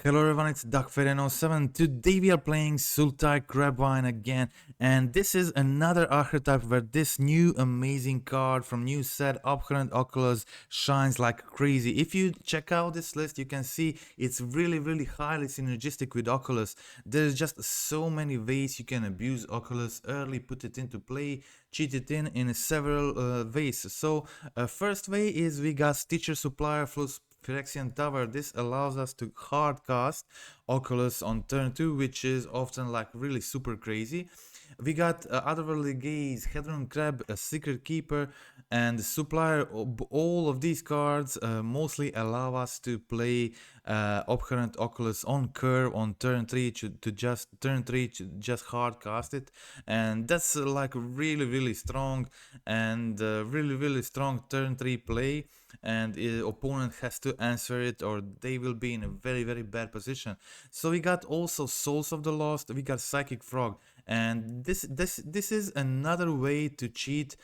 Hello everyone, it's DuskFaden07. Today we are playing Sultai CrabVine again, and this is another archetype where this new amazing card from new set Abhorrent Oculus shines like crazy. If you check out this list, you can see it's really highly synergistic with Oculus. There's just so many ways you can abuse Oculus early, put it into play, cheat it in several ways. So first way is we got Stitcher Supplier plus Phyrexian Tower. This allows us to hard cast Oculus on turn 2, which is often like really super crazy. We got Otherworldly Gaze, Hedron Crab, a Secretkeeper, and Supplier. All of these cards mostly allow us to play Abhorrent Oculus on curve on turn 3 to just hard cast it, and that's like really strong and really strong turn 3 play, and opponent has to answer it or they will be in a very bad position. So we got also Souls of the Lost, we got Psychic Frog, and this is another way to cheat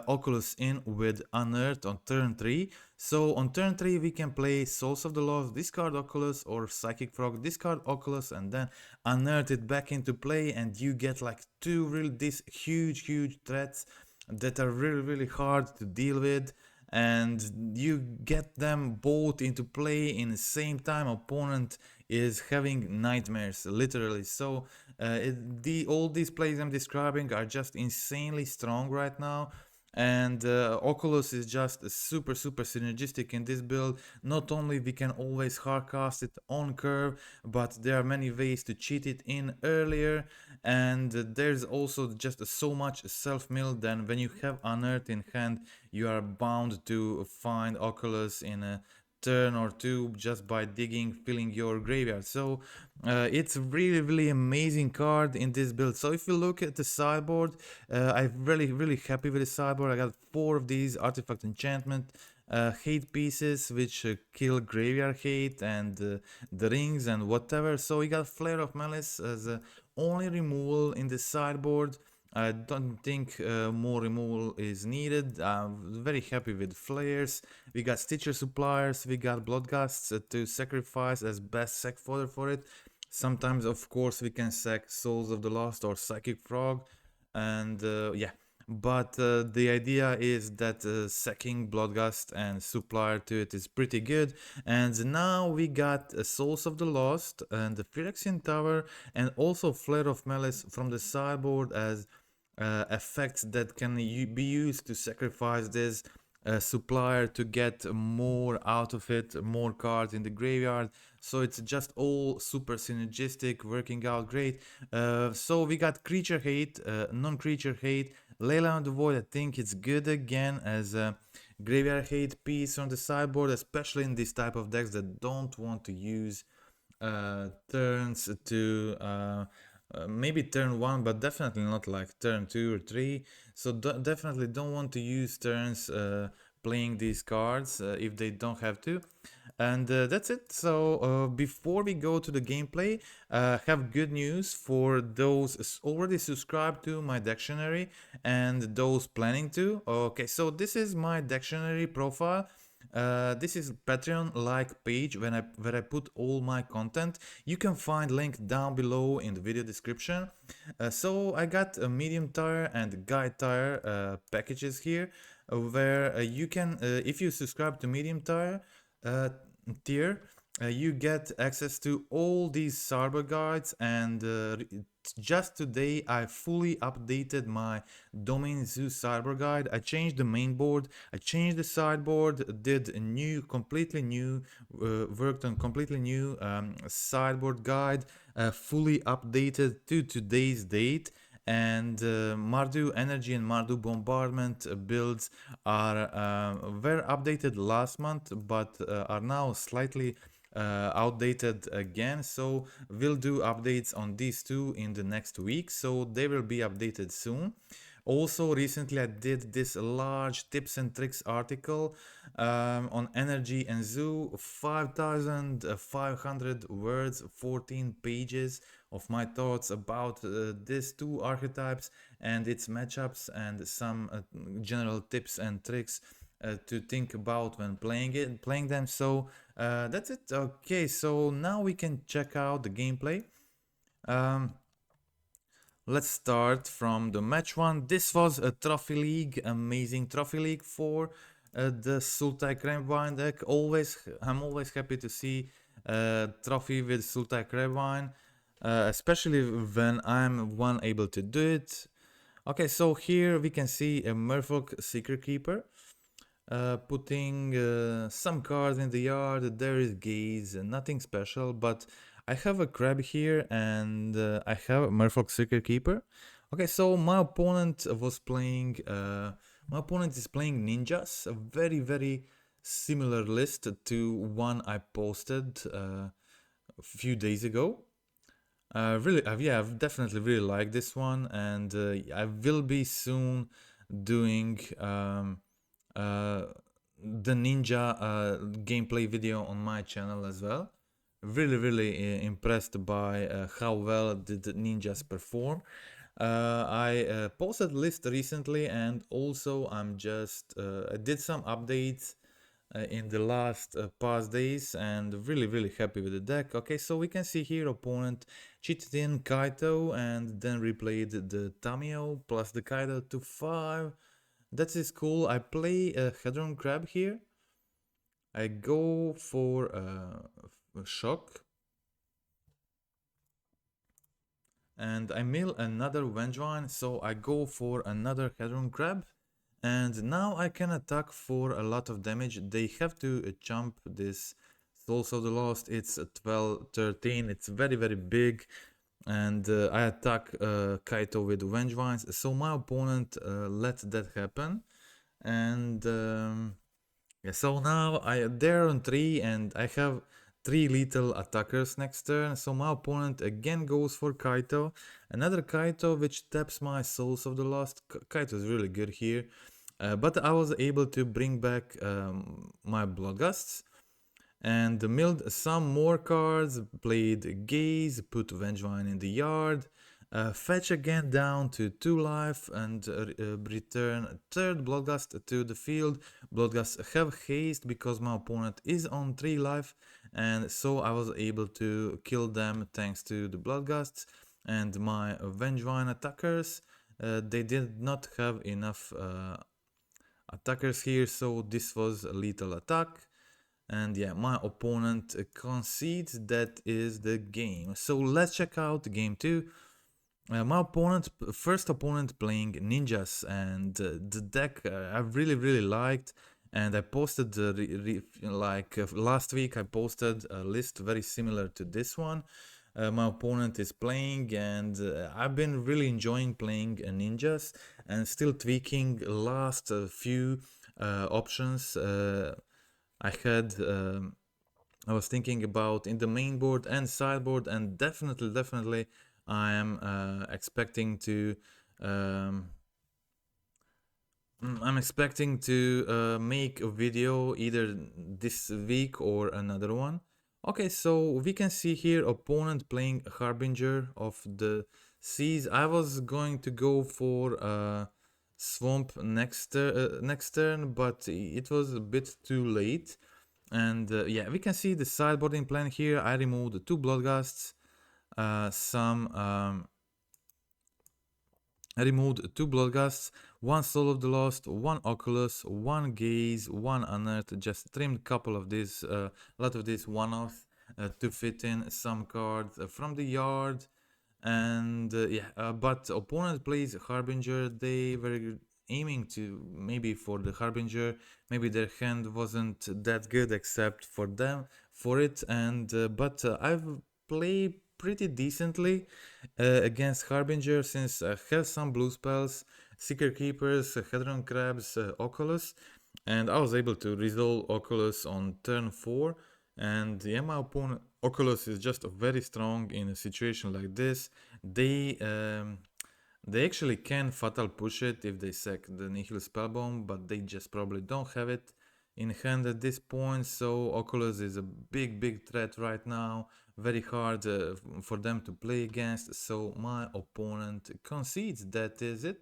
Oculus in with Unearth on turn 3. So on turn 3 we can play Souls of the Lost, discard Oculus, or Psychic Frog, discard Oculus, and then Unearth it back into play, and you get like these huge threats that are really hard to deal with, and you get them both into play in the same time. Opponent is having nightmares, literally. So all these plays I'm describing are just insanely strong right now, and Oculus is just super synergistic in this build. Not only we can always hardcast it on curve, but there are many ways to cheat it in earlier, and there's also just so much self-mill. Then when you have Unearth in hand, you are bound to find Oculus in a turn or two just by filling your graveyard. So it's really amazing card in this build. So if you look at the sideboard, I'm really happy with the sideboard. I got 4 of these artifact enchantment hate pieces which kill graveyard hate and the rings and whatever. So we got Flare of Malice as only removal in the sideboard. I don't think more removal is needed. I'm very happy with flares. We got Stitcher Suppliers, we got Bloodgusts to sacrifice as best sack fodder for it. Sometimes, of course, we can sack Souls of the Lost or Psychic Frog, and yeah. But the idea is that sacking Bloodgust and Supplier to it is pretty good. And now we got Souls of the Lost and the Phyrexian Tower, and also Flare of Malice from the sideboard as effects that can be used to sacrifice this Supplier to get more out of it, more cards in the graveyard. So it's just all super synergistic, working out great. So we got creature hate, non-creature hate, Layla on the Void. I think it's good again as a graveyard hate piece on the sideboard, especially in this type of decks that don't want to use turns to maybe turn 1, but definitely not like turn 2 or 3. So definitely don't want to use turns playing these cards if they don't have to. And that's it. So before we go to the gameplay, have good news for those already subscribed to my dictionary and those planning to. Okay, so this is my dictionary profile. This is Patreon-like page where I put all my content. You can find link down below in the video description. So I got a medium tier and guide tier packages here, where you can, if you subscribe to medium tier, you get access to all these cyber guides, and just today I fully updated my Domain Zoo cyber guide. I changed the main board, I changed the sideboard, did a new, completely new, worked on completely new sideboard guide, fully updated to today's date. And Mardu Energy and Mardu Bombardment builds are were updated last month, but are now slightly outdated again. So we'll do updates on these two in the next week, so they will be updated soon. Also, recently I did this large tips and tricks article on energy and zoo, 5,500 words, 14 pages of my thoughts about these two archetypes and its matchups, and some general tips and tricks to think about when playing them. So that's it. Okay, so now we can check out the gameplay. Um, let's start from the match one. This was a trophy league, amazing trophy league for the Sultai CrabVine deck. I'm always happy to see trophy with Sultai CrabVine, especially when I'm one able to do it. Okay, so here we can see a Merfolk Secretkeeper. Putting some cards in the yard. There is Gaze, nothing special, but I have a crab here and I have a Merfolk Secretkeeper. Okay, so my opponent was playing. My opponent is playing ninjas, a very similar list to one I posted a few days ago. Yeah, I've definitely really liked this one, and I will be soon doing uh, the ninja gameplay video on my channel as well. Really impressed by how well did the ninjas perform. I posted list recently, and also I did some updates in the last past days, and really happy with the deck. Okay, so we can see here opponent cheated in Kaito and then replayed the Tamio plus the Kaito to 5. That is cool. I play a Hedron Crab here. I go for a shock. And I mill another Vengevine, so I go for another Hedron Crab. And now I can attack for a lot of damage. They have to jump this Souls of the Lost. It's 12, 13. It's very big. And I attack Kaito with Vengevines. So my opponent let that happen. And yeah, so now they're on 3 and I have 3 lethal attackers next turn. So my opponent again goes for Kaito. Another Kaito which taps my Souls of the Lost. Kaito is really good here. But I was able to bring back my Bloodgusts and milled some more cards, played Gaze, put Vengevine in the yard, fetch again down to 2 life and return a third Bloodgust to the field. Bloodgusts have haste because my opponent is on 3 life, and so I was able to kill them thanks to the Bloodgusts and my Vengevine attackers. They did not have enough attackers here, so this was a lethal attack. And yeah, my opponent concedes. That is the game. So let's check out game 2. My first opponent playing ninjas, and the deck I really liked. And I posted last week I posted a list very similar to this one. My opponent is playing, and I've been really enjoying playing ninjas and still tweaking last few options. I was thinking about in the main board and sideboard, and definitely I am expecting to make a video either this week or another one. Okay, so we can see here opponent playing Harbinger of the Seas. I was going to go for Swamp next turn, but it was a bit too late. And yeah, we can see the sideboarding plan here. I removed the 2 Bloodgusts, I removed 2 Bloodgusts, 1 Soul of the Lost, 1 Oculus, 1 Gaze, 1 Unearth. Just trimmed couple of these, a lot of these one-offs to fit in some cards from the yard. And yeah, but opponent plays Harbinger. They were aiming to maybe for the Harbinger. Maybe their hand wasn't that good except for them for it. And but I've played pretty decently against Harbinger since I have some blue spells, Secret Keepers, Hedron Crabs, Oculus, and I was able to resolve Oculus on turn 4. And yeah, my opponent Oculus is just very strong in a situation like this. They actually can fatal push it if they sack the Nihil Spellbomb, but they just probably don't have it in hand at this point. So Oculus is a big threat right now. Very hard for them to play against. So my opponent concedes. That is it.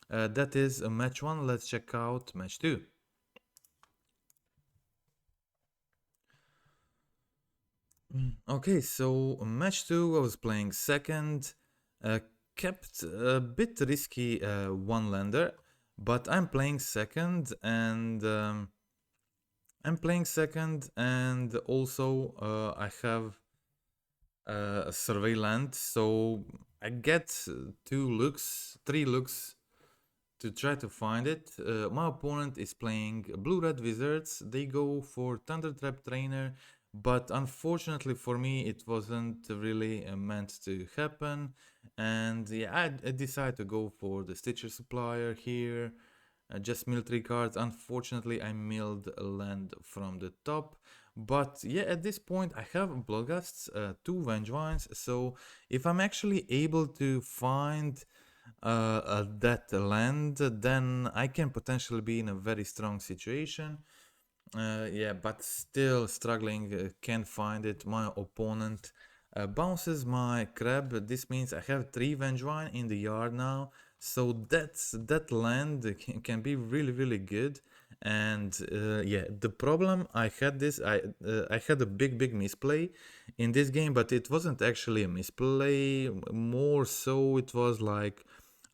That is match 1. Let's check out match 2. Okay, so match 2 I was playing second, kept a bit risky one lander, but I'm playing second and also I have a survey land, so I get three looks to try to find it. My opponent is playing Blue-Red Wizards. They go for Thunder Trap Trainer, but unfortunately for me, it wasn't really meant to happen. And yeah, I decided to go for the Stitcher Supplier here. Just mill 3 cards. Unfortunately, I milled a land from the top. But yeah, at this point, I have Bloodgusts, 2 Vengevines. So if I'm actually able to find that land, then I can potentially be in a very strong situation. Yeah, but still struggling, can't find it. My opponent bounces my crab. This means I have 3 Vengevine in the yard now. So that land can be really, really good. And yeah, the problem I had I had a big misplay in this game, but it wasn't actually a misplay. More so, it was like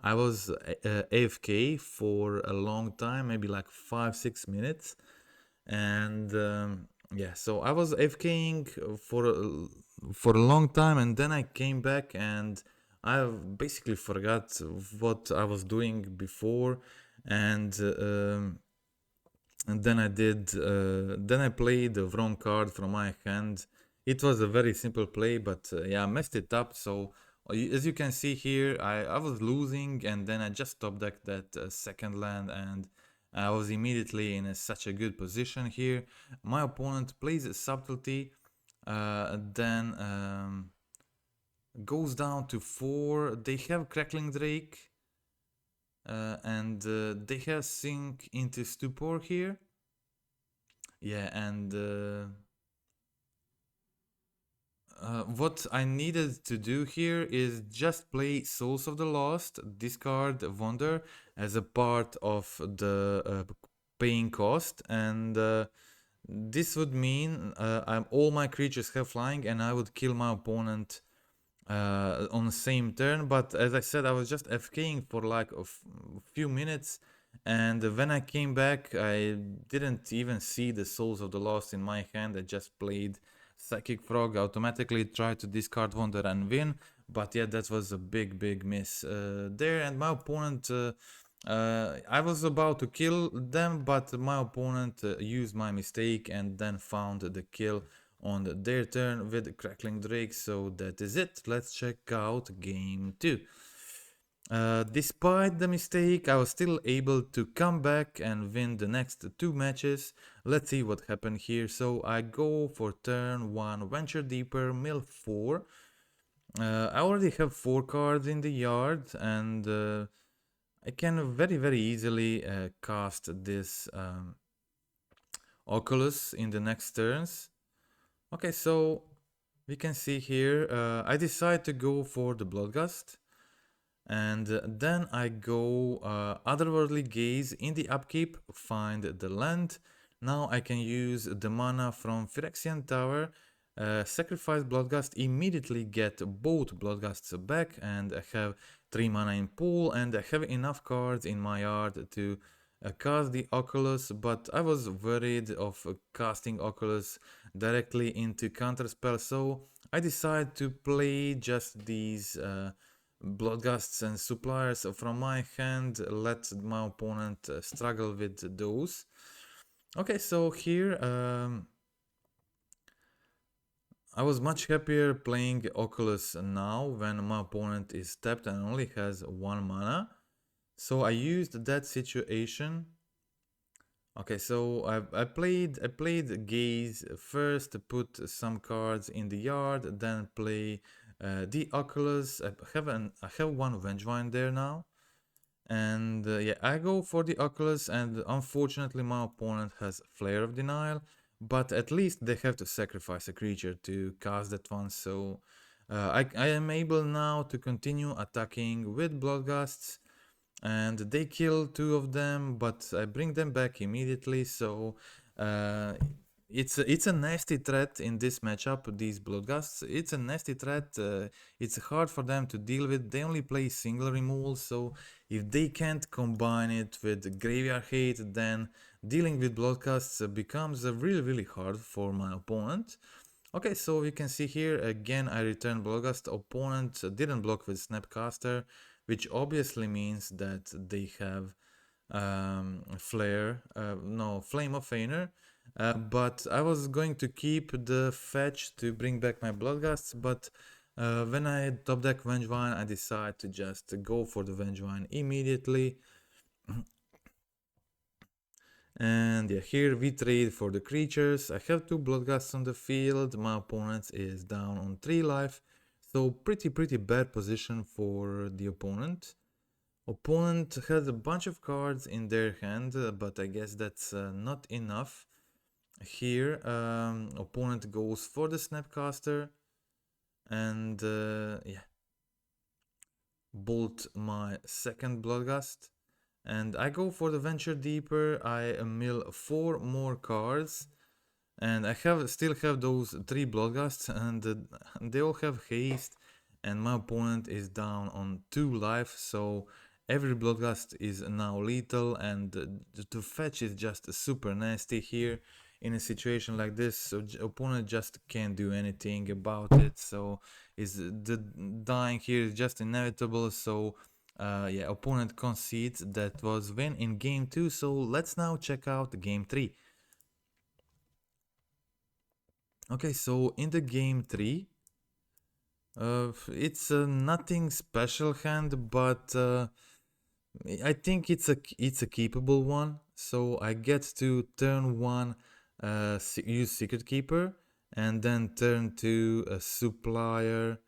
I was AFK for a long time, maybe like 5-6 minutes, and yeah, so I was AFKing for a long time, and then I came back and I basically forgot what I was doing before, and then then I played the wrong card from my hand. It was a very simple play, but yeah, I messed it up. So as you can see here, I was losing, and then I just top decked that second land, and I was immediately in such a good position here. My opponent plays a subtlety, then goes down to 4. They have Crackling Drake, and they have Sink into Stupor here. Yeah, and what I needed to do here is just play Souls of the Lost, discard Wonder as a part of the paying cost, and this would mean all my creatures have flying, and I would kill my opponent on the same turn. But as I said, I was just FKing for like a few minutes, and when I came back, I didn't even see the Souls of the Lost in my hand. I just played Psychic Frog, automatically tried to discard Wonder and win. But yeah, that was a big miss there, and my opponent. I was about to kill them, but my opponent used my mistake and then found the kill on their turn with Crackling Drake. So that is it. Let's check out game 2. Despite the mistake, I was still able to come back and win the next 2 matches. Let's see what happened here. So I go for turn 1, Venture Deeper, mill 4. I already have 4 cards in the yard, and I can very easily cast this Oculus in the next turns. Okay, so we can see here, I decide to go for the Bloodgust, and then I go Otherworldly Gaze in the upkeep, find the land. Now I can use the mana from Phyrexian Tower, sacrifice Bloodgust, immediately get both Bloodgusts back, and I have 3 mana in pool, and I have enough cards in my yard to cast the Oculus, but I was worried of casting Oculus directly into counterspell, so I decided to play just these Bloodgusts and Suppliers from my hand, let my opponent struggle with those. Okay, so here I was much happier playing Oculus now when my opponent is tapped and only has 1 mana. So I used that situation. Okay, so I played Gaze first to put some cards in the yard, then play the Oculus. I have 1 Vengevine there now, and yeah, I go for the Oculus, and unfortunately my opponent has Flare of Denial, but at least they have to sacrifice a creature to cast that one. So I am able now to continue attacking with Bloodgusts, and they kill 2 of them, but I bring them back immediately. So it's a nasty threat in this matchup, these Bloodgusts. It's a nasty threat. It's hard for them to deal with. They only play single removal, so if they can't combine it with Graveyard Hate, then dealing with Bloodgusts becomes really hard for my opponent. Okay, so you can see here again I returned Bloodgust. Opponent didn't block with Snapcaster, which obviously means that they have Flare, no, Flame of Feiner. But I was going to keep the fetch to bring back my Bloodgusts, but when I top deck Vengevine, I decided to just go for the Vengevine immediately. And yeah, here we trade for the creatures. I have 2 Bloodgusts on the field. My opponent is down on 3 life. So pretty bad position for the opponent. Opponent has a bunch of cards in their hand, but I guess that's not enough. Here, opponent goes for the Snapcaster, and yeah, bolt my second Bloodgust, and I go for the Venture Deeper. I mill 4 more cards, and I still have those 3 Bloodgusts, and they all have haste, and my opponent is down on 2 life, so every Bloodgust is now lethal, and the fetch is just super nasty here. In a situation like this, so opponent just can't do anything about it, so the dying here is just inevitable. So yeah, opponent concedes. That was win in game 2. So let's now check out game 3. Okay, so in the game 3, it's nothing special hand, but I think it's a keepable one. So I get to turn 1 use Secretkeeper, and then turn 2 a Supplier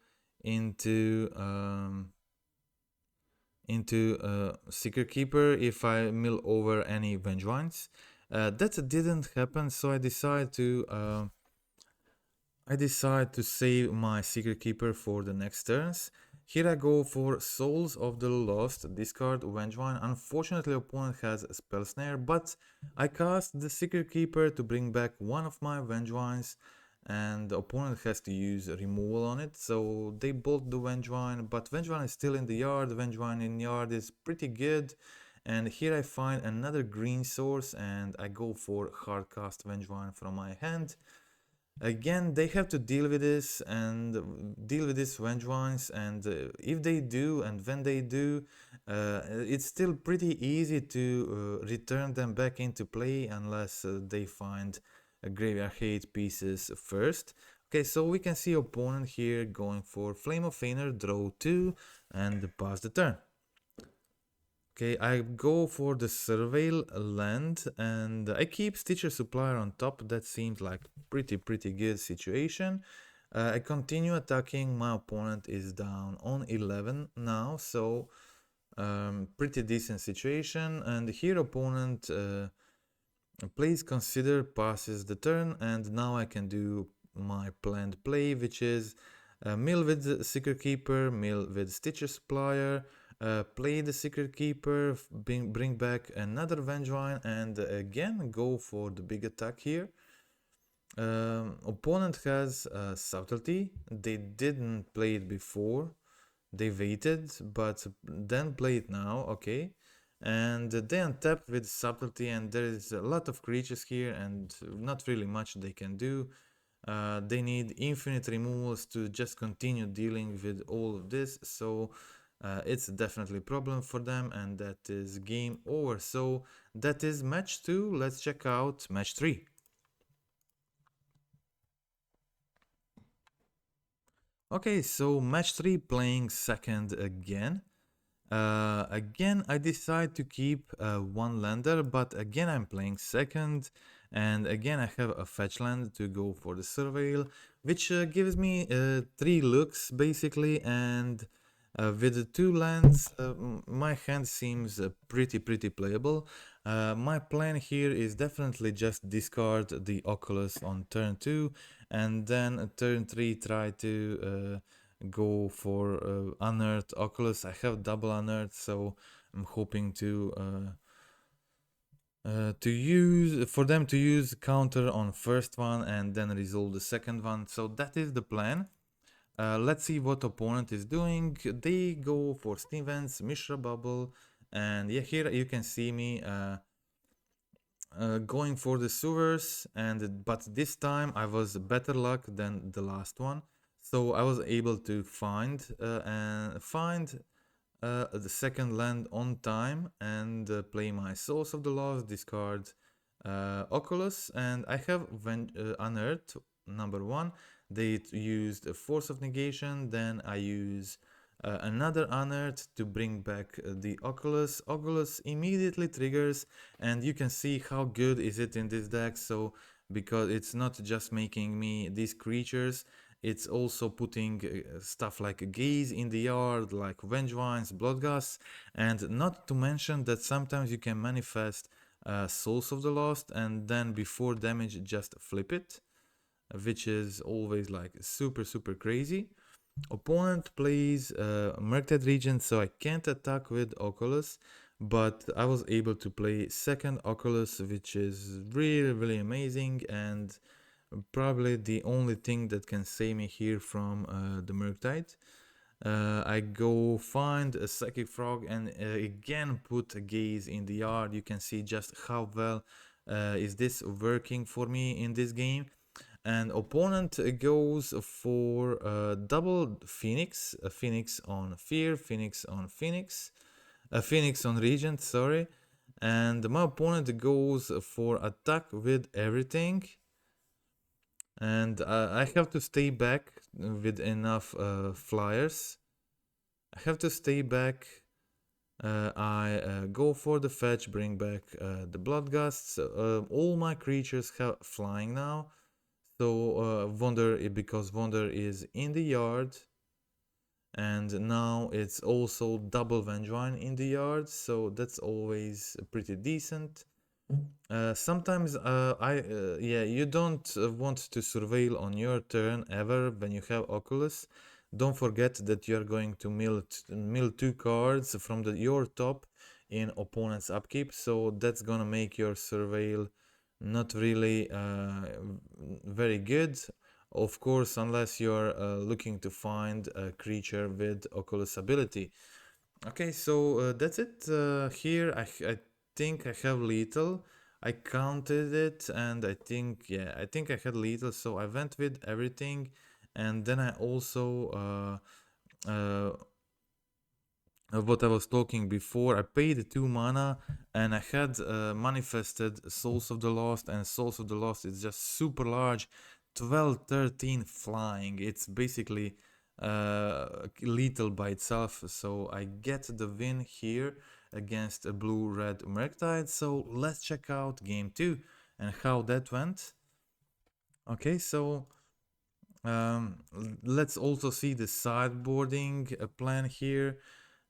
into Secretkeeper if I mill over any Vengevines. That didn't happen, so I decide to save my Secretkeeper for the next turns. Here I go for Souls of the Lost, discard Vengevine. Unfortunately, opponent has a Spell Snare, but I cast the Secretkeeper to bring back one of my Vengevines, and the opponent has to use removal on it, so they bolt the Vengevine, but Vengevine is still in the yard. Vengevine in yard is pretty good, and here I find another green source, and I go for Hardcast Vengevine from my hand. Again, they have to deal with this and deal with this Vengevines, and if they do and when they do, it's still pretty easy to return them back into play unless they find Graveyard Hate pieces first. Okay, so we can see opponent here going for Flame of Feiner, draw 2 and pass the turn. Okay, I go for the Surveil land, and I keep Stitcher Supplier on top. That seems like pretty good situation. I continue attacking. My opponent is down on 11 now, so pretty decent situation. And here opponent plays Consider, passes the turn, and now I can do my planned play, which is mill with Secretkeeper, mill with Stitcher Supplier, play the Secretkeeper, bring back another Vengevine, and again go for the big attack here. Opponent has Subtlety. They didn't play it before. They waited, but then play it now. Okay. And they untapped with Subtlety, and there is a lot of creatures here, and not really much they can do. They need infinite removals to just continue dealing with all of this, so it's definitely a problem for them, and that is game over. So that is match 2. Let's check out match 3. Okay, so match 3, playing second again. Again, I decide to keep 1 lander, but again I'm playing second, and again I have a fetch land to go for the Surveil, which gives me 3 looks basically, and with the 2 lands, my hand seems pretty playable. My plan here is definitely just discard the Oculus on turn 2, and then turn 3 try to go for Unearth Oculus. I have double Unearth, so I'm hoping to for them to use counter on first one and then resolve the second one. So that is the plan. Let's see what opponent is doing. They go for Steam Vents, Mishra Bubble, and yeah, here you can see me going for the sewers, but this time I was better luck than the last one, so I was able to find the second land on time and play my Souls of the Lost, discard Oculus, and I have Unearth number one. They used a Force of Negation, then I use another Unearth to bring back the Oculus. Oculus immediately triggers, and you can see how good is it in this deck. So because it's not just making me these creatures, it's also putting stuff like a Gaze in the yard, like Vengevines, Bloodgusts, and not to mention that sometimes you can manifest Souls of the Lost and then before damage just flip it, which is always like super crazy. Opponent plays Murktide Regent, so I can't attack with Oculus, but I was able to play second Oculus, which is really amazing and probably the only thing that can save me here from the Murktide. I go find a Psychic Frog and again put a Gaze in the yard. You can see just how well is this working for me in this game. And opponent goes for double Phoenix, a Phoenix on Fear, Phoenix on Phoenix, a Phoenix on Regent, sorry. And my opponent goes for attack with everything. And I have to stay back with enough flyers. I have to stay back. I go for the fetch, bring back the Bloodgusts. All my creatures have flying now. So because Wonder is in the yard, and now it's also double Vengevine in the yard, so that's always pretty decent. Sometimes you don't want to surveil on your turn ever when you have Oculus. Don't forget that you are going to mill two cards from your top in opponent's upkeep, so that's gonna make your surveil not really very good, of course, unless you're looking to find a creature with Oculus ability. Okay, so that's it. Here I think I have lethal. I counted it and I think I had lethal, so I went with everything, and then I also what I was talking before, I paid 2 mana and I had manifested Souls of the Lost, and Souls of the Lost is just super large, 12-13 flying. It's basically lethal by itself, so I get the win here against a blue-red Murktide. So let's check out game 2 and how that went. Okay, so let's also see the sideboarding plan here.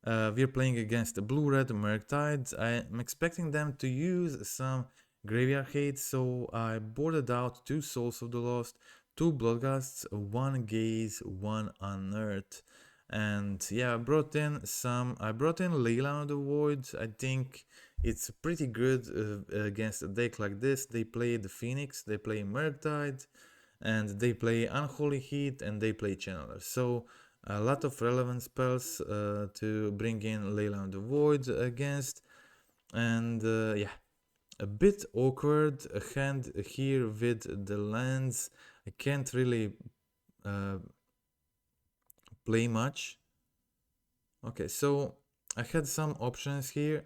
We're playing against the blue-red Murktides. I'm expecting them to use some graveyard hate, so I boarded out 2 Souls of the Lost, 2 Bloodgusts, 1 Gaze, 1 Unearth. And yeah, I brought in Leyline of the Void. I think it's pretty good against a deck like this. They play the Phoenix, they play Murktide, and they play Unholy Heat, and they play Channeler. So a lot of relevant spells to bring in Leyline of the Void against, and yeah, a bit awkward hand here with the lands. I can't really play much. Okay, so I had some options here.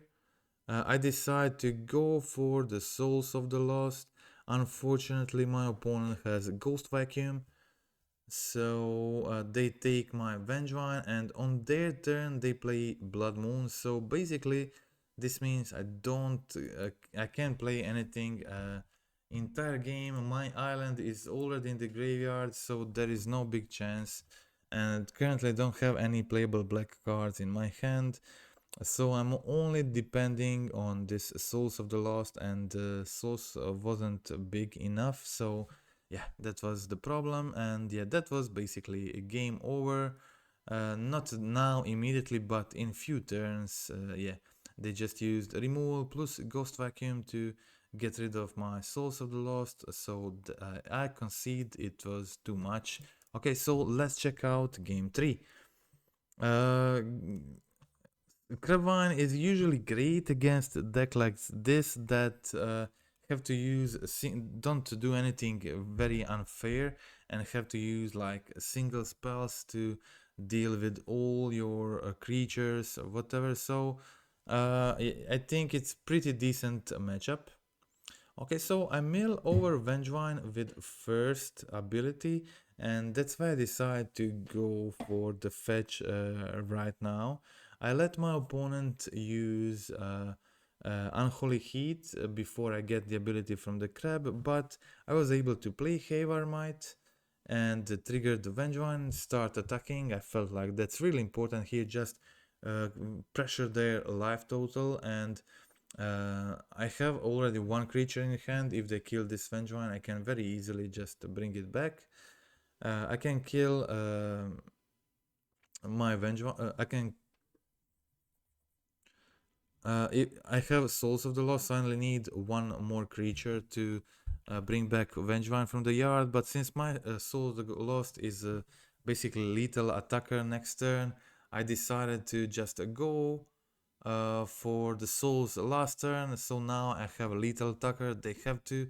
I decided to go for the Souls of the Lost. Unfortunately, my opponent has Ghost Vacuum, so they take my Vengevine, and on their turn they play Blood Moon. So basically, this means I can't play anything entire game. My island is already in the graveyard, so there is no big chance. And currently, I don't have any playable black cards in my hand. So I'm only depending on this Souls of the Lost, and Souls wasn't big enough. So yeah, that was the problem, and yeah, that was basically a game over. Not now immediately, but in few turns. Yeah, They just used removal plus ghost vacuum to get rid of my Souls of the Lost, so I concede it was too much. Okay, so let's check out game 3. CrabVine is usually great against a deck like this that have to use don't do anything very unfair and have to use like single spells to deal with all your creatures or whatever. So I think it's pretty decent matchup. Okay, so I mill over Vengevine with first ability, and that's why I decide to go for the fetch right now. I let my opponent use Unholy Heat before I get the ability from the crab, but I was able to play Havarmite and trigger the Vengevine, start attacking. I felt like that's really important here, just pressure their life total, and I have already one creature in hand. If they kill this Vengevine, I can very easily just bring it back. I can kill my Vengevine. I have Souls of the Lost, so I only need one more creature to bring back Vengevine from the yard. But since my Souls of the Lost is basically lethal attacker next turn, I decided to just go for the Souls last turn. So now I have a lethal attacker. They have to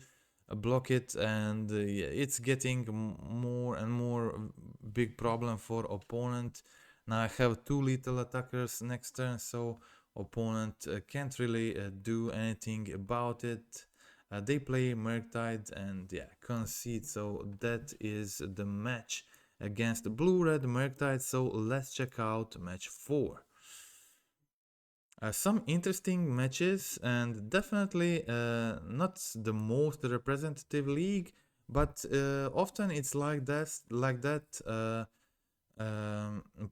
block it, and yeah, it's getting more and more big problem for opponent. Now I have two lethal attackers next turn, so opponent can't really do anything about it. They play Murktide and yeah, concede. So that is the match against blue-red Murktide. So let's check out match 4. Some interesting matches, and definitely not the most representative league, but often it's like that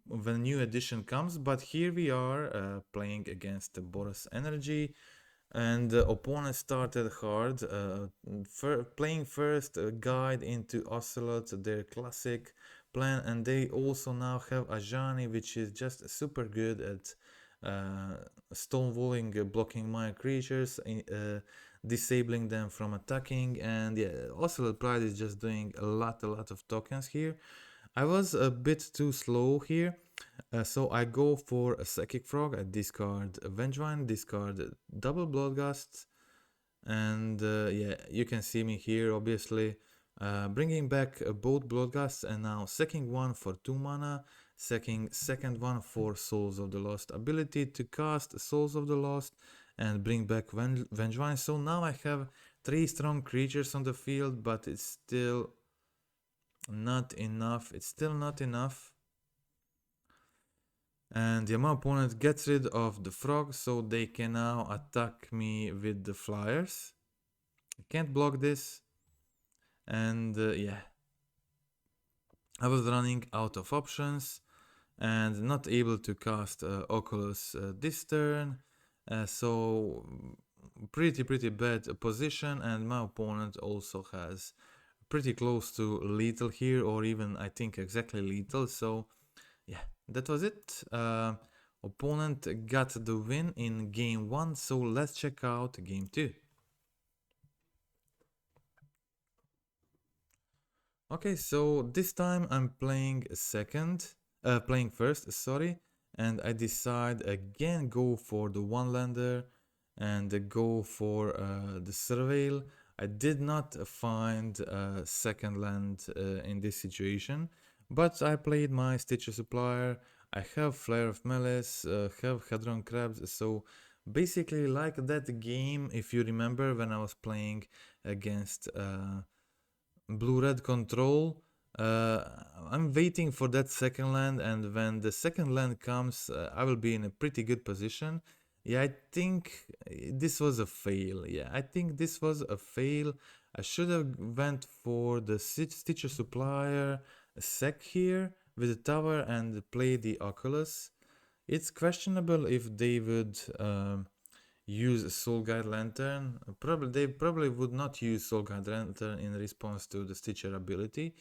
when new edition comes. But here we are playing against the Boros Energy, and the opponent started hard, playing first Guide into Ocelot, their classic plan, and they also now have Ajani, which is just super good at stonewalling, blocking my creatures, disabling them from attacking, and yeah, Ocelot Pride is just doing a lot of tokens here. I was a bit too slow here, so I go for a Psychic Frog. I discard Vengevine, discard double Bloodgust, and yeah, you can see me here obviously bringing back both Bloodgusts, and now sacking one for 2 mana, sacking second one for Souls of the Lost ability to cast Souls of the Lost and bring back Vengevine. So now I have 3 strong creatures on the field, but it's still not enough. It's still not enough. And yeah, my opponent gets rid of the frog, so they can now attack me with the flyers. I can't block this. And yeah, I was running out of options and not able to cast Oculus this turn. So pretty bad position, and my opponent also has pretty close to lethal here, or even I think exactly lethal. So yeah, that was it. Opponent got the win in game 1, so let's check out game 2. Okay, so this time I'm playing first, sorry, and I decide again go for the one lander and go for the surveil. I did not find a second land in this situation, but I played my Stitcher Supplier. I have Flare of Malice, have Hedron Crabs, so basically like that game, if you remember when I was playing against blue-red control, I'm waiting for that second land, and when the second land comes, I will be in a pretty good position. Yeah, I think this was a fail. Yeah, I think this was a fail. I should have went for the Stitcher Supplier sec here with the tower and play the Oculus. It's questionable if they would use a Soul Guide Lantern. They probably would not use Soul Guide Lantern in response to the Stitcher ability.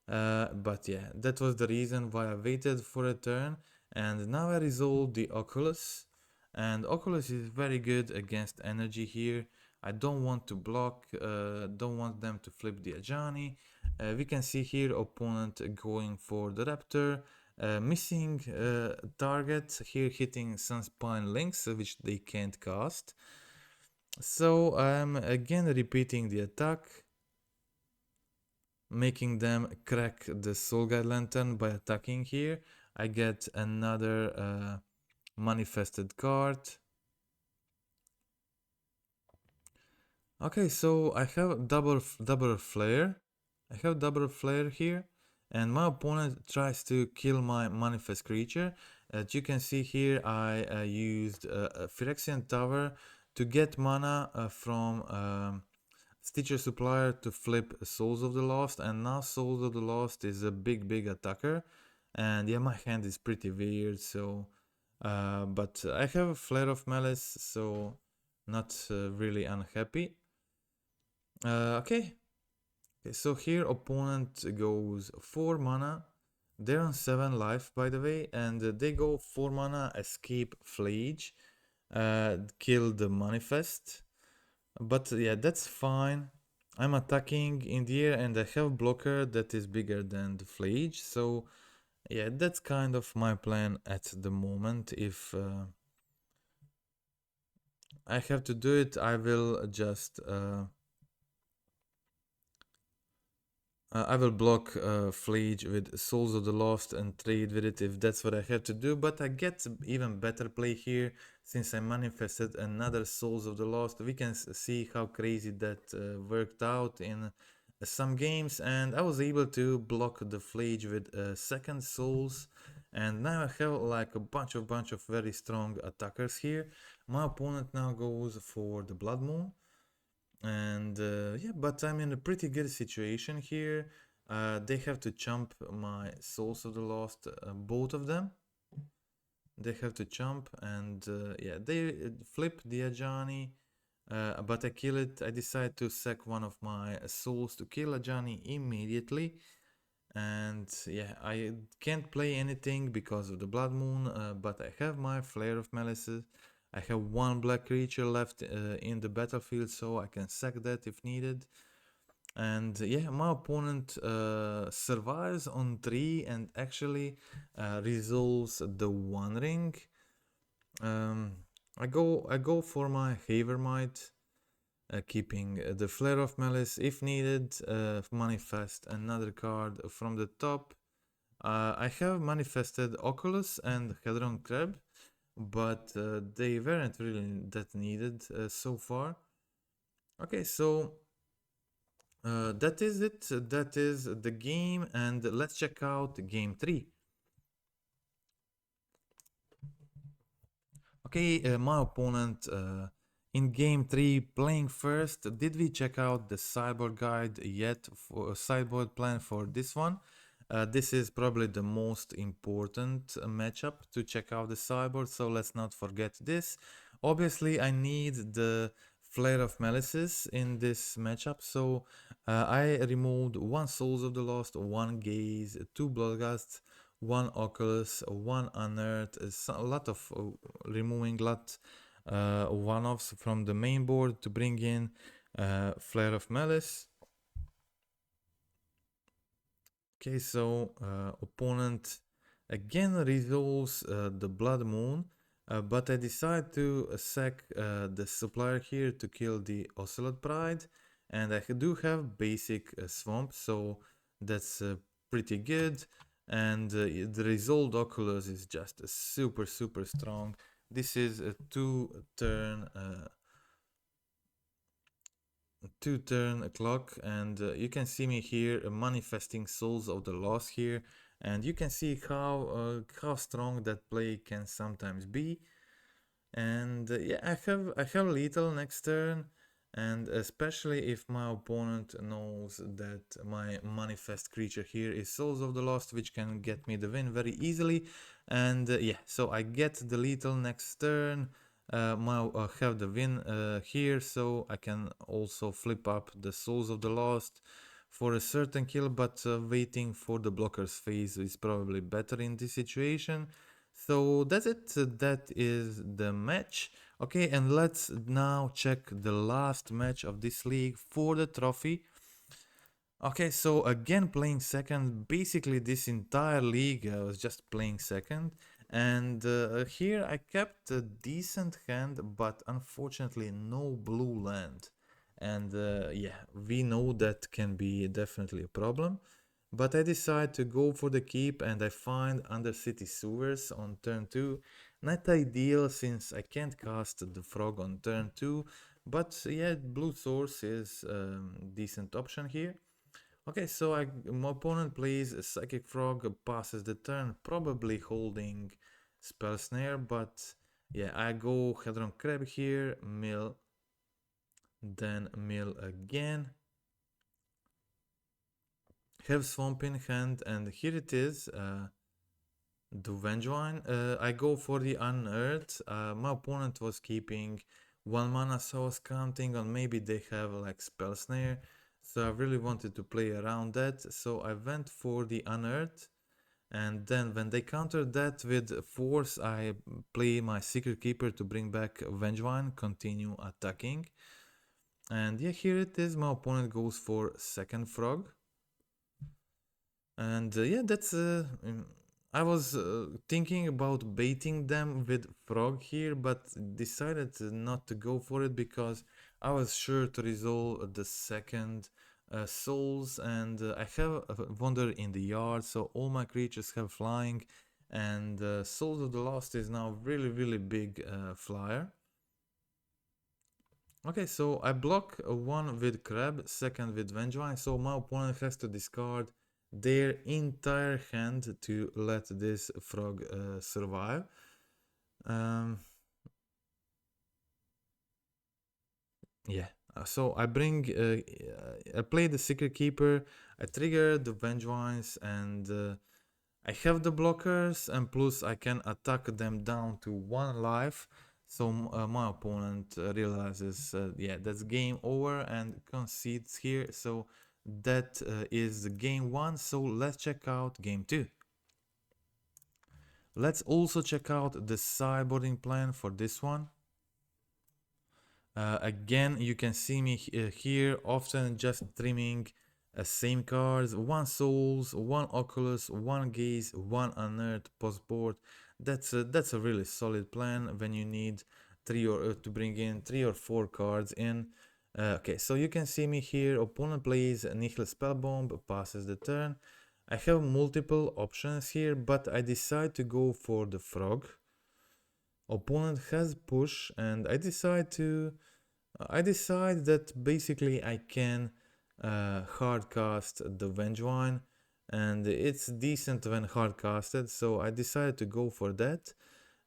But yeah, that was the reason why I waited for a turn, and now I resolved the Oculus. And Oculus is very good against energy here. I don't want to block, don't want them to flip the Ajani. We can see here opponent going for the Raptor, missing target here, hitting Sunspine Links, which they can't cast. So I'm again repeating the attack, making them crack the Soul Guide Lantern by attacking here. I get another manifested card. Okay, so I have double flare. I have double flare here, and my opponent tries to kill my manifest creature. As you can see here, I used a Phyrexian Tower to get mana from Stitcher Supplier to flip Souls of the Lost, and now Souls of the Lost is a big attacker, and yeah, my hand is pretty weird. So, but I have a Flare of Malice, so not really unhappy. Okay, so here opponent goes 4 mana. They're on 7 life, by the way, and they go 4 mana, escape Flage, kill the manifest. But yeah, that's fine. I'm attacking in the air and I have blocker that is bigger than the Flage, so yeah, that's kind of my plan at the moment. If I have to do it, I will just I will block Flage with Souls of the Lost and trade with it if that's what I have to do, but I get even better play here since I manifested another Souls of the Lost. We can see how crazy that worked out in some games, and I was able to block the Flage with second Souls, and now I have like a bunch of very strong attackers here. My opponent now goes for the Blood Moon. And yeah, but I'm in a pretty good situation here. They have to chump my Souls of the Lost, both of them. They have to chump, and yeah, they flip the Ajani, but I kill it. I decide to sack one of my souls to kill Ajani immediately. And yeah, I can't play anything because of the Blood Moon, but I have my Flare of Malices. I have one black creature left in the battlefield, so I can sack that if needed. And yeah, my opponent survives on 3 and actually resolves the One Ring. I go for my Havermite, keeping the Flare of Malice if needed. Manifest another card from the top. I have manifested Oculus and Hedron Crab, but they weren't really that needed so far. Okay, so that is it. That is the game, and let's check out game 3. Okay, my opponent in game 3 playing first. Did we check out the sideboard guide yet? For sideboard plan for this one? This is probably the most important matchup to check out the sideboard, so let's not forget this. Obviously, I need the Flare of Malices in this matchup, so I removed 1 Souls of the Lost, 1 Gaze, 2 Bloodgust, 1 Oculus, 1 Unearth, a lot of removing lot one-offs from the main board to bring in Flare of Malice. Okay, so opponent again resolves the Blood Moon, but I decide to sack the Supplier here to kill the Ocelot Pride, and I do have basic Swamp, so that's pretty good. And the resolved Oculus is just super strong. This is a two-turn clock, and you can see me here manifesting Souls of the Lost here, and you can see how strong that play can sometimes be. And yeah, I have lethal next turn, and especially if my opponent knows that my manifest creature here is Souls of the Lost, which can get me the win very easily. And yeah, so I get the lethal next turn. Have the win here, so I can also flip up the Souls of the Lost for a certain kill, but waiting for the blocker's phase is probably better in this situation. So that's it. That is the match. Okay, and let's now check the last match of this league for the trophy. Okay, so again playing second. Basically, this entire league I was just playing second. And here I kept a decent hand, but unfortunately no blue land. And yeah, we know that can be definitely a problem. But I decide to go for the keep and I find Undercity Sewers on turn 2. Not ideal since I can't cast the frog on turn 2. But yeah, blue source is decent option here. Okay, so my opponent plays a Psychic Frog, passes the turn, probably holding Spell Snare, but yeah, I go Hedron Crab here, mill, then mill again. Have Swamp in hand, and here it is, the Vengevine. I go for the Unearth. My opponent was keeping 1 mana, so I was counting on maybe they have like Spell Snare. So I really wanted to play around that, so I went for the Unearth. And then when they countered that with Force, I play my Secretkeeper to bring back Vengevine, continue attacking. And yeah, here it is, my opponent goes for second Frog. And yeah, that's I was thinking about baiting them with frog here, but decided not to go for it because I was sure to resolve the second souls, and I have a wonder in the yard, so all my creatures have flying, and Souls of the Lost is now really big flyer. Okay, so I block one with Crab, second with Vengevine, so my opponent has to discard their entire hand to let this frog survive. Yeah, so I bring, I play the Secretkeeper, I trigger the Vengevines, and I have the blockers, and plus I can attack them down to 1 life. So my opponent realizes, yeah, that's game over and concedes here. So that is game 1. So let's check out game 2. Let's also check out the sideboarding plan for this one. Again, you can see me here often just trimming same cards, 1 Souls, 1 Oculus, 1 Gaze, 1 Unearth post board. That's a really solid plan when you need to bring in 3 or 4 cards in. Okay, so you can see me here, opponent plays Nihil Spellbomb, passes the turn. I have multiple options here, but I decide to go for the frog. Opponent has push, and I decide that basically I can hardcast the Vengevine, and it's decent when hardcasted, so I decided to go for that.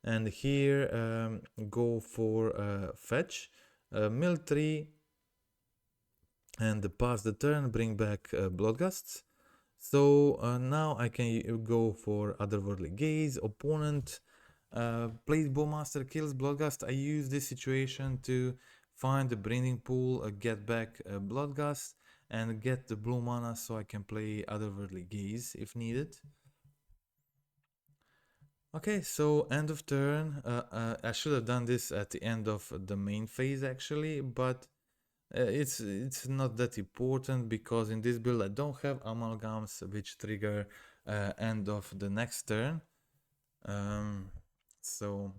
And here go for fetch, mill 3, and pass the turn, bring back Bloodgusts. So now I can go for Otherworldly Gaze. Opponent plays Bowmaster, kills Bloodgust. I use this situation to find the Breeding Pool, get back Bloodgust, and get the blue mana so I can play Otherworldly Gaze if needed. Okay, so end of turn. I should have done this at the end of the main phase actually, but it's not that important because in this build I don't have amalgams which trigger end of the next turn. So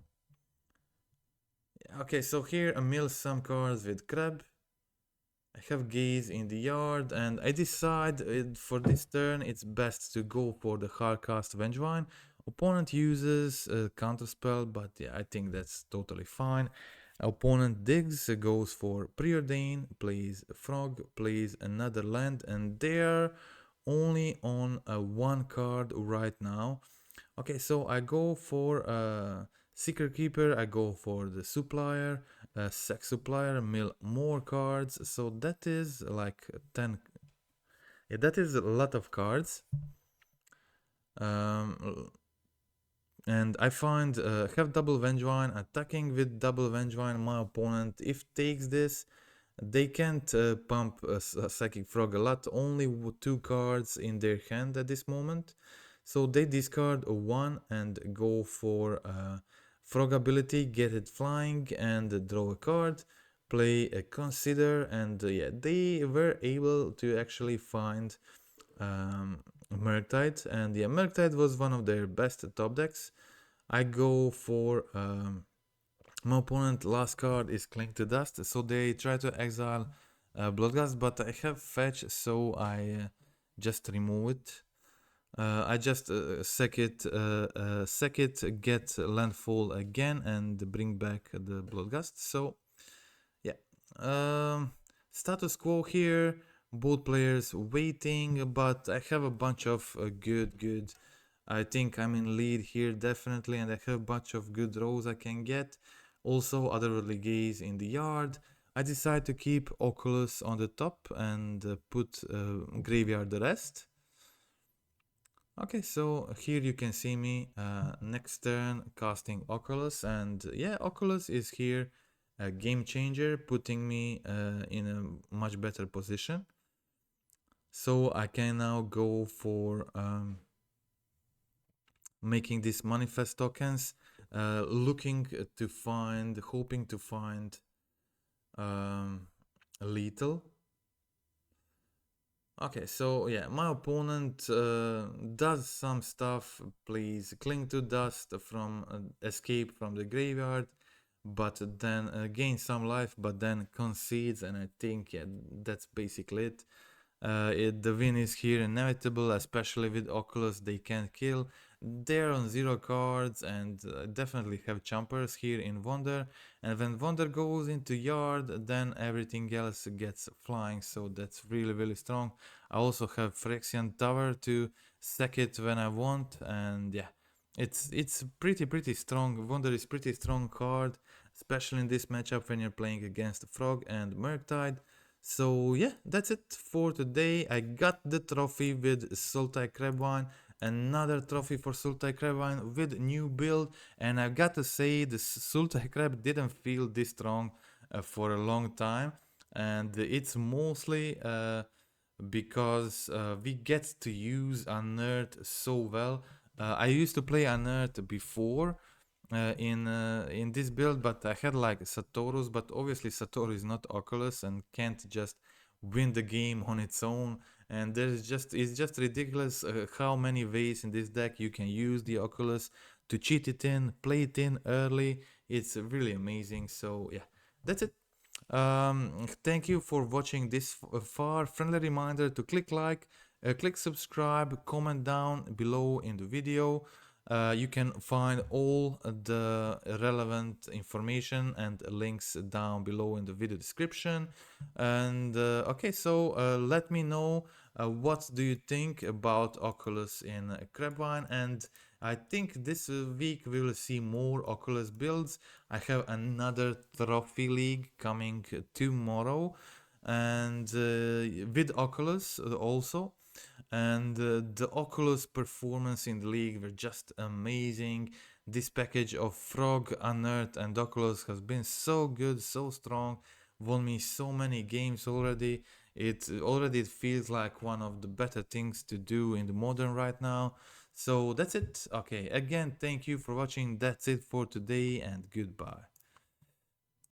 okay, so here I mill some cards with Crab. I have Gaze in the yard, and I decide for this turn it's best to go for the hardcast Vengevine. Opponent uses a counterspell, but yeah, I think that's totally fine. Opponent digs, goes for Preordain, plays Frog, plays another land, and they're only on a 1 card right now. Okay, so I go for Secretkeeper, I go for the Supplier, Supplier, mill more cards, so that is like 10. Yeah, that is a lot of cards. And I find have double Vengevine, attacking with double Vengevine. My opponent, if takes this, they can't pump a Psychic Frog a lot, only 2 cards in their hand at this moment. So they discard a 1 and go for frog ability, get it flying, and draw a card, play a consider, and yeah, they were able to actually find Murktide, and yeah, Murktide was one of their best top decks. I go for my opponent last card is Cling to Dust, so they try to exile Bloodgust, but I have fetch, so I just remove it. I just sack it, get landfall again, and bring back the Bloodgust. So yeah, status quo here. Both players waiting, but I have a bunch of good. I think I'm in lead here definitely, and I have a bunch of good rows I can get. Also, Otherworldly Gaze in the yard. I decide to keep Oculus on the top and put Graveyard the rest. Okay, so here you can see me next turn casting Oculus, and yeah, Oculus is here a game changer, putting me in a much better position. So I can now go for making these manifest tokens, hoping to find lethal. Okay, so yeah, my opponent does some stuff. Please cling to dust from escape from the graveyard, but then gain some life, but then concedes, and I think yeah, that's basically it. The win is here inevitable, especially with Oculus. They can't kill. They're on 0 cards and definitely have jumpers here in Wonder. And when Wonder goes into yard, then everything else gets flying. So that's really strong. I also have Phyrexian Tower to sack it when I want. And yeah, it's pretty strong. Wonder is pretty strong card, especially in this matchup when you're playing against Frog and Murktide. So yeah, that's it for today. I got the trophy with Sultai CrabVine, another trophy for Sultai CrabVine with new build, and I got to say the Sultai Crab didn't feel this strong for a long time, and it's mostly because we get to use Unearth so well. I used to play Unearth before, in this build, but I had like Satoru's, but obviously Satoru is not Oculus and can't just win the game on its own. And it's just ridiculous how many ways in this deck you can use the Oculus to cheat it in, play it in early. It's really amazing. So yeah, that's it. Thank you for watching this far. Friendly reminder to click like, click subscribe, comment down below in the video. You can find all the relevant information and links down below in the video description. And okay, so let me know what do you think about Oculus in CrabVine, and I think this week we will see more Oculus builds. I have another trophy league coming tomorrow, and with Oculus also. And the Oculus performance in the league were just amazing. This package of Frog, Unearth, and Oculus has been so good, so strong. Won me so many games already. It feels like one of the better things to do in the modern right now. So that's it. Okay, again, thank you for watching. That's it for today, and goodbye.